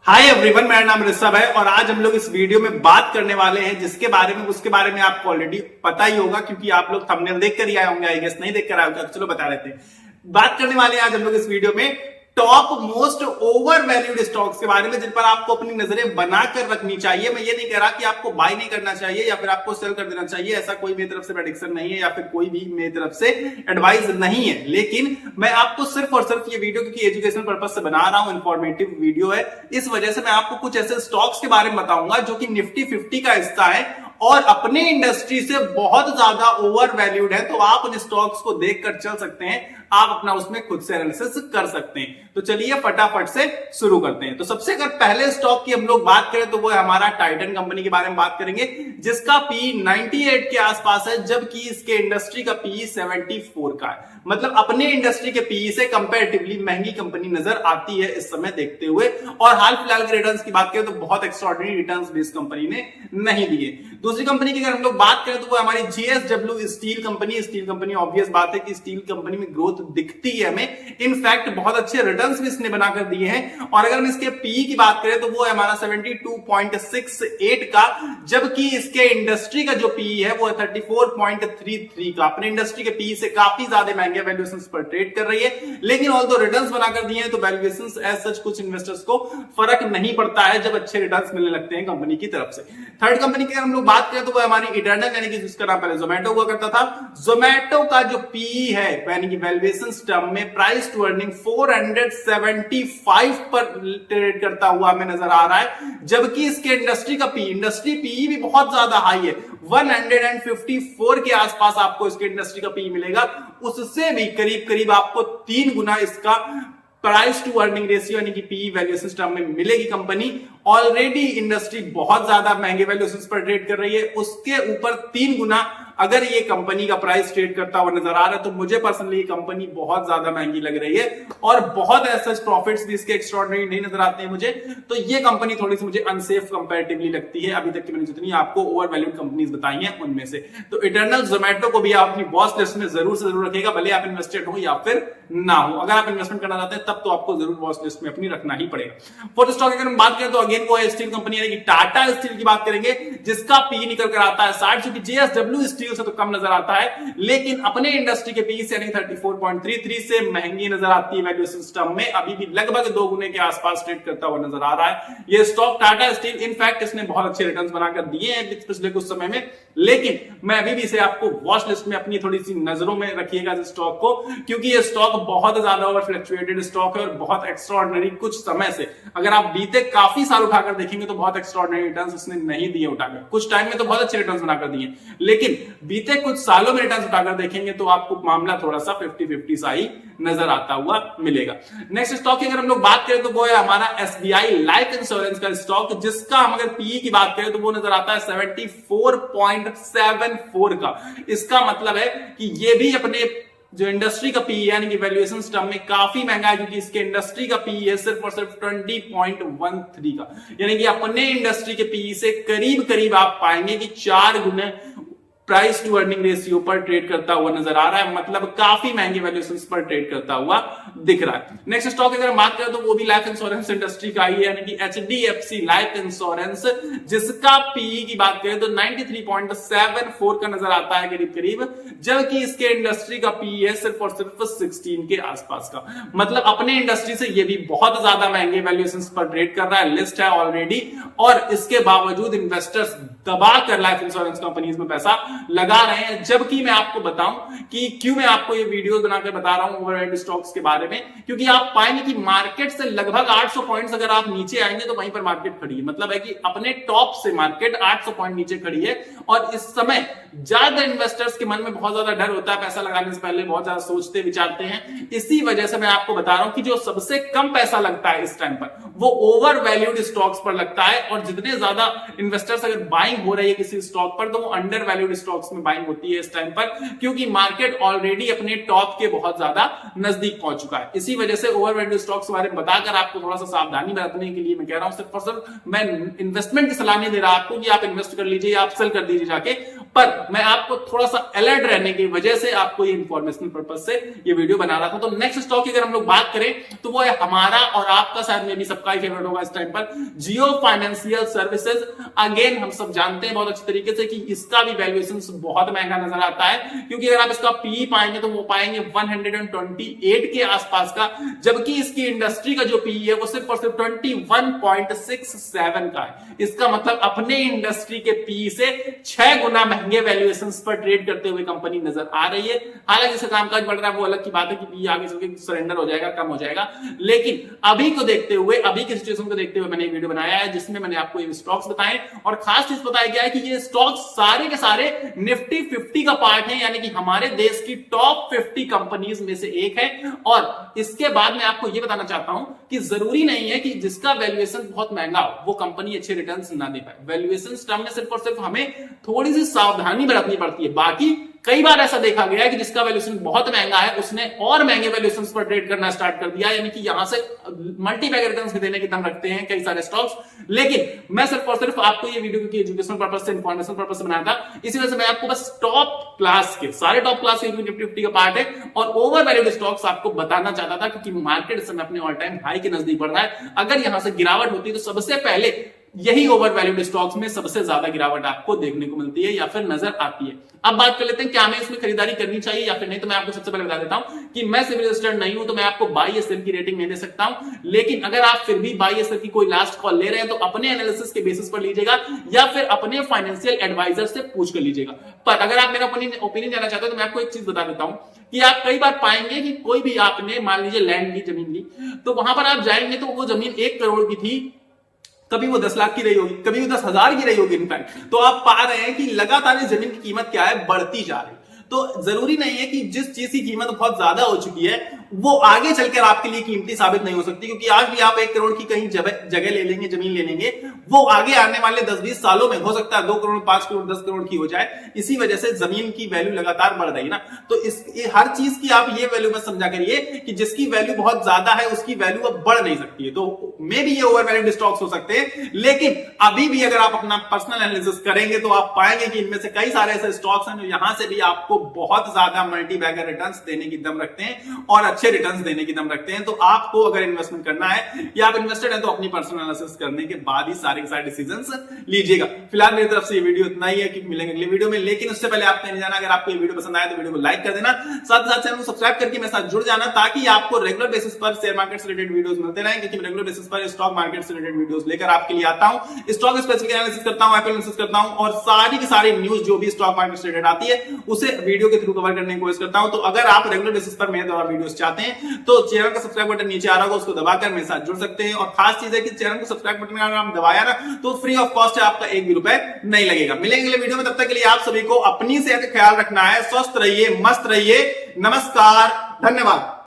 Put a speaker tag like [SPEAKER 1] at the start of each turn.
[SPEAKER 1] Hi everyone, मेरा नाम ऋषभ है और आज हम लोग इस वीडियो में बात करने वाले हैं उसके बारे में आपको ऑलरेडी पता ही होगा क्योंकि आप लोग थंबनेल देख कर ही आए होंगे। आई गेस नहीं देख कर आए होंगे, चलो बता देते हैं। बात करने वाले हैं आज हम लोग इस वीडियो में top most over valued stocks के बारे में जिन पर आपको अपनी नजरें बनाकर रखनी चाहिए। मैं ये नहीं कह रहा कि आपको बाय नहीं करना चाहिए या फिर आपको सेल कर देना चाहिए, ऐसा कोई मेरी तरफ से प्रेडिक्शन नहीं है या फिर कोई भी मेरी तरफ से एडवाइस नहीं है। लेकिन मैं आपको सिर्फ और सिर्फ ये वीडियो क्योंकि एजुकेशन पर्पज से बना रहा हूं, इंफॉर्मेटिव वीडियो है, इस वजह से मैं आपको कुछ ऐसे स्टॉक्स के बारे में बताऊंगा जो कि निफ्टी 50 का हिस्सा है और अपने इंडस्ट्री से बहुत ज्यादा ओवर वैल्यूड है। तो आप उन स्टॉक्स को देखकर चल सकते हैं, आप अपना उसमें खुद से एनालिसिस कर सकते हैं। तो चलिए फटाफट से शुरू करते हैं। तो सबसे अगर पहले स्टॉक की हम लोग बात करें तो वो है हमारा टाइटन कंपनी के बारे में बात करेंगे, जिसका पी 98 के आसपास है, जबकि इसके इंडस्ट्री का पी 74 का है। मतलब अपने इंडस्ट्री के पी से कंपैरेटिवली महंगी कंपनी नजर आती है इस समय देखते हुए। और हाल फिलहाल के रिटर्न्स की बात करें तो बहुत एक्स्ट्राऑर्डिनरी रिटर्न्स भी इस कंपनी ने नहीं दिए। दूसरी कंपनी की अगर हम लोग बात करें तो वो हमारी JSW steel company. Steel company obvious बात है कि स्टील कंपनी में ग्रोथ दिखती है हमें, इनफैक्ट बहुत अच्छे रिटर्न्स भी इसने बनाकर दिए हैं। और अगर हम इसके पी की बात करें तो वो है हमारा 72.68 का, जबकि इसके इंडस्ट्री का जो पी है वो है 34.33 का। अपने इंडस्ट्री के पी से काफी ज्यादा महंगे वैल्यूएशंस पर ट्रेड कर रही है, लेकिन ऑल्दो रिटर्न्स बनाकर दिए हैं तो वैल्यूएशंस एज सच कुछ इन्वेस्टर्स को फर्क नहीं पड़ता है जब अच्छे रिटर्न्स मिलने लगते हैं कंपनी की तरफ से। थर्ड कंपनी की अगर हम लोग बात करें तो वो हमारी इटर्नल यानी कि जिसका नाम पहले जोमेटो हुआ करता था। जोमेटो का जो पी है यानी कि वैल्यूएशन टर्म में प्राइस टू अर्निंग 475 पर ट्रेड करता हुआ हमें नजर आ रहा है, जबकि इसके इंडस्ट्री पी भी बहुत ज्यादा हाई है, 154 के आसपास आपको इसके इंडस्ट्री का पी मिलेगा। उससे भी करीब करीब आपको 3 गुना इसका प्राइस टू अर्निंग रेशियो यानी कि पी वैल्यूएशन टर्म में मिलेगी। कंपनी ऑलरेडी इंडस्ट्री बहुत ज्यादा महंगे वैल्यूएशन पर ट्रेड कर रही है, उसके ऊपर 3 गुना अगर ये कंपनी का प्राइस ट्रेड करता हुआ नजर आ रहा है तो मुझे पर्सनली ये कंपनी बहुत ज्यादा महंगी लग रही है और बहुत ऐसे प्रॉफिट्स भी इसके एक्स्ट्राऑर्डिनरी नहीं नजर आते हैं मुझे। तो ये कंपनी थोड़ी सी मुझे अनसेफ कंपैरेटिवली लगती है अभी तक की मैंने जितनी आपको ओवर वैल्यूड कंपनीज बताई हैं उनमें से। तो इटर्नल जोमेटो को भी आप अपनी वॉच लिस्ट में जरूर से जरूर रखिएगा, भले आप इन्वेस्टेड हो या फिर ना हो। अगर आप इन्वेस्टमेंट करना चाहते हैं तब तो आपको जरूर वॉच लिस्ट में अपनी रखना ही पड़ेगा। फोर्थ स्टॉक अगर हम बात करें तो अगेन वो है स्टील कंपनी यानी कि टाटा स्टील की बात करेंगे, जिसका पी निकल कर आता है 60, जो कि जेएसडब्ल्यू स्टील से तो कम नजर आता है, लेकिन अपने इंडस्ट्री के पी से यानी 34.33 से महंगी नजर आती है वैल्यूएशन टर्म में, अभी भी लगभग 2 गुने के आसपास ट्रेड करता हुआ नजर आ रहा है ये स्टॉक टाटा स्टील। इनफैक्ट इसने बहुत अच्छे रिटर्न्स बनाकर दिए हैं पिछले कुछ समय में, लेकिन मैं अभी भी इसे आपको वॉच लिस्ट में अपनी थोड़ी सी नजरों में रखिएगा इस स्टॉक को, क्योंकि ये स्टॉक बहुत ज्यादा ओवर फ्लक्चुएटेड स्टॉक है और बहुत एक्स्ट्राऑर्डिनरी कुछ समय से, अगर आप बीते काफी साल उठाकर देखेंगे तो बहुत एक्स्ट्राऑर्डिनरी रिटर्न्स इसने नहीं दिए उठाकर। कुछ टाइम में तो बहुत अच्छे रिटर्न्स बनाकर दिए, लेकिन बीते कुछ सालों में रिटर्न्स उठाकर देखेंगे तो आपको मामला थोड़ा सा 50-50 सा ही नजर आता हुआ मिलेगा। नेक्स्ट स्टॉक की अगर हम लोग बात करें तो वो है हमारा एसबीआई लाइफ इंश्योरेंस का स्टॉक, जिसका हम अगर पीई की बात करें तो वो नजर आता है 74.74 का। इसका मतलब है कि ये भी अपने जो इंडस्ट्री का पी यानी कि वैल्यूएशन टर्म में काफी महंगा है, क्योंकि इसके इंडस्ट्री का पी है सिर्फ और सिर्फ 20.13 का, यानी कि अपने इंडस्ट्री के पी से करीब करीब आप पाएंगे कि 4 गुने प्राइस टू अर्निंग रेशियो पर ट्रेड करता हुआ नजर आ रहा है, मतलब काफी महंगे वैल्यूएशंस पर ट्रेड करता हुआ दिख रहा है। नेक्स्ट स्टॉक अगर हम बात करें तो वो भी लाइफ इंश्योरेंस इंडस्ट्री का ही है, यानी कि एचडीएफसी लाइफ इंश्योरेंस, जिसका पीई की बात करें तो 93.74 का नजर आता है करीब करीब, जबकि इसके इंडस्ट्री का पीई है सिर्फ और सिर्फ 16 के आसपास का। मतलब अपने इंडस्ट्री से ये भी बहुत ज्यादा महंगे वैल्यूएशंस पर ट्रेड कर रहा है, लिस्ट है ऑलरेडी, और इसके बावजूद इन्वेस्टर्स दबाकर लाइफ इंश्योरेंस कंपनीज में पैसा लगा रहे हैं। जबकि मैं आपको बताऊं कि क्यों मैं आपको ये वीडियो बनाकर बता रहा हूं ओवरहेड स्टॉक्स के बारे में, क्योंकि आप पाएंगे कि मार्केट से लगभग 800 पॉइंट्स अगर आप नीचे आएंगे तो वहीं पर मार्केट खड़ी है। मतलब है कि अपने टॉप से मार्केट 800 पॉइंट नीचे खड़ी है, और इस समय ज्यादा इन्वेस्टर्स के मन में बहुत ज्यादा डर होता है, पैसा लगाने से पहले बहुत ज्यादा सोचते विचारते हैं। इसी वजह से मैं आपको बता रहा हूं कि जो सबसे कम पैसा लगता है इस टाइम पर वो ओवर वैल्यूड स्टॉक्स पर लगता है, और जितने ज्यादा इन्वेस्टर्स अगर बाइंग हो रही है किसी स्टॉक पर तो वो अंडर वैल्यूड स्टॉक्स में बाइंग होती है इस टाइम पर, क्योंकि मार्केट ऑलरेडी अपने टॉप के बहुत ज्यादा नजदीक पहुंच चुका है। इसी वजह से ओवर वैल्यूड स्टॉक्स के बारे में बताकर आपको थोड़ा सा सावधानी बरतने के लिए मैं कह रहा हूं। सिर्फ और सिर्फ मैं इन्वेस्टमेंट की सलाह नहीं दे रहा आपको कि आप इन्वेस्ट कर लीजिए या आप सेल कर दीजिए जाके, पर मैं आपको थोड़ा सा अलर्ट रहने की वजह से आपको ये इंफॉर्मेशनल पर्पज से ये वीडियो बना रहा था। तो नेक्स्ट स्टॉक की अगर हम लोग बात करें तो वो है हमारा और आपका, शायद में भी सबका ही फेवरेट होगा इस टाइम पर, जियो फाइनेंशियल सर्विसेज। अगेन हम सब जानते हैं बहुत अच्छे तरीके से कि इसका भी वैल्यूएशन बहुत महंगा नजर आता है, क्योंकि अगर आप इसका पी पाएंगे तो वो पाएंगे 128 के आसपास का, जबकि इसकी इंडस्ट्री का जो पी है वो सिर्फ और सिर्फ 21.67 का है। इसका मतलब अपने इंडस्ट्री के पी से 6 गुना महंगे वैल्यूएशंस पर ट्रेड करते हुए कंपनी नजर आ रही है। हालांकि इसका कामकाज बढ़ रहा है वो अलग की बात है कि पी आगे चल के सरेंडर हो जाएगा, कम हो जाएगा, लेकिन अभी को देखते हुए, अभी की सिचुएशन को देखते हुए मैंने एक वीडियो बनाया है जिसमें मैंने आपको ये स्टॉक्स बताए और खास चीज बताया गया है कि ये स्टॉक्स सारे के सारे निफ्टी 50 का पार्ट है, यानी कि हमारे देश की टॉप 50 कंपनीज में से एक है। और इसके बाद मैं आपको ये बताना चाहता हूं कि जरूरी नहीं है कि जिसका वैल्यूएशन बहुत महंगा हो वो कंपनी अच्छे रिटर्न्स ना दे पाए। वैल्यूएशन टर्म में सिर्फ और सिर्फ हमें थोड़ी सी सावधानी बरतनी पड़ती है। बाकी कई बार ऐसा देखा गया है कि जिसका वैल्यूएशन बहुत महंगा है उसने और महंगे वैल्यूएशंस पर ट्रेड करना स्टार्ट कर दिया, यानी कि यहां से मल्टी बैग रिटर्न्स देने की दम रखते हैं कई सारे स्टॉक्स। लेकिन मैं सिर्फ और सिर्फ आपको ये वीडियो की एजुकेशनल पर्पस से, इंफॉर्मेशन पर्पस से बनाया था, इसी वजह से मैं आपको बस टॉप क्लास के, सारे टॉप क्लास के निफ्टी 50 का पार्ट है और ओवर वैल्यूड स्टॉक्स आपको बताना चाहता था, क्योंकि मार्केट इस समय अपने ऑल टाइम हाई के नजदीक बढ़ रहा है। अगर यहां से गिरावट होती है तो सबसे पहले यही ओवर वैल्यूड स्टॉक्स में सबसे ज्यादा गिरावट आपको देखने को मिलती है या फिर नजर आती है। अब बात कर लेते हैं क्या हमें इसमें खरीदारी करनी चाहिए या फिर नहीं। तो मैं आपको सबसे पहले बता देता हूं कि मैं सिविल रजिस्टर्ड नहीं हूं, तो मैं आपको बाई या सेल की रेटिंग नहीं दे सकता हूं। लेकिन अगर आप फिर भी बाई या सेल की कोई लास्ट कॉल ले रहे हैं तो अपने एनालिसिस के बेसिस पर लीजिएगा या फिर अपने फाइनेंशियल एडवाइजर से पूछ कर लीजिएगा। पर अगर आप मेरा ओपिनियन जानना चाहते हो तो मैं आपको एक चीज बता देता हूं कि आप कई बार पाएंगे कि कोई भी आपने मान लीजिए लैंड ली, जमीन ली, तो वहां पर आप जाएंगे तो वो जमीन 1 करोड़ की थी, कभी वो 10 लाख की रही होगी, कभी वो 10,000 की रही होगी। इनफैक्ट तो आप पा रहे हैं कि लगातार इस जमीन की कीमत क्या है, बढ़ती जा रही है। तो जरूरी नहीं है कि जिस चीज की कीमत बहुत ज्यादा हो चुकी है वो आगे चलकर आपके लिए कीमती साबित नहीं हो सकती, क्योंकि आज भी आप 1 करोड़ की कहीं जगह ले लेंगे, जमीन ले लेंगे, वो आगे आने वाले 10-20 सालों में हो सकता है 2 करोड़, 5 करोड़, 10 करोड़ की हो जाए। इसी वजह से जमीन की वैल्यू लगातार बढ़ रही है ना। तो हर चीज की आप ये वैल्यू मत समझा करिए कि जिसकी वैल्यू बहुत ज्यादा है उसकी वैल्यू अब बढ़ नहीं सकती है। तो मे भी ये ओवर वैल्यूड स्टॉक्स हो सकते हैं, लेकिन अभी भी अगर आप अपना पर्सनल एनालिसिस करेंगे तो आप पाएंगे कि इनमें से कई सारे ऐसे स्टॉक्स हैं जो यहां से भी आपको बहुत ज्यादा मल्टी बैगर रिटर्न्स देने की दम रखते हैं और अच्छे रिटर्न्स देने की दम रखते हैं। तो आपको अगर इन्वेस्टमेंट करना है या आप इन्वेस्टेड हैं तो अपनी पर्सनल एनालिसिस करने के बाद ही सारे के सारे डिसीजंस लीजिएगा। फिलहाल मेरी तरफ से ये वीडियो इतना ही है कि मिलेंगे अगले वीडियो में, लेकिन उससे पहले आपने नहीं जाना, अगर आपको ये वीडियो पसंद आया तो वीडियो को लाइक कर देना, साथ साथ चैनल को सब्सक्राइब करके मेरे साथ जुड़ जाना, ताकि आपको रेगुलर बेसिस पर शेयर मार्केट से रिलेटेड वीडियोस मिलते रहें, क्योंकि मैं रेगुलर बेसिस पर स्टॉक मार्केट से रिलेटेड वीडियोस लेकर आपके लिए आता हूं। स्टॉक स्पेसिफिक एनालिसिस करता हूं, एप्पल एनालिसिस करता हूं और सारी की सारी न्यूज जो भी स्टॉक मार्केट से रिलेटेड आती है उसे वीडियो के थ्रू कवर करने की कोशिश करता हूं। तो अगर आप रेगुलर बेसिस पर मेरे द्वारा वीडियोस चाहते हैं तो चैनल का सब्सक्राइब बटन नीचे आ रहा होगा, उसको दबाकर मेरे साथ जुड़ सकते हैं। और खास चीज है कि चैनल को सब्सक्राइब बटन अगर आप दबाया ना तो फ्री ऑफ कॉस्ट है, आपका 1 भी रुपए नहीं लगेगा। मिलेंगे अगले वीडियो में, तब तक के लिए आप सभी को अपनी सेहत का ख्याल रखना है। स्वस्थ रहिए, मस्त रहिए, नमस्कार, धन्यवाद।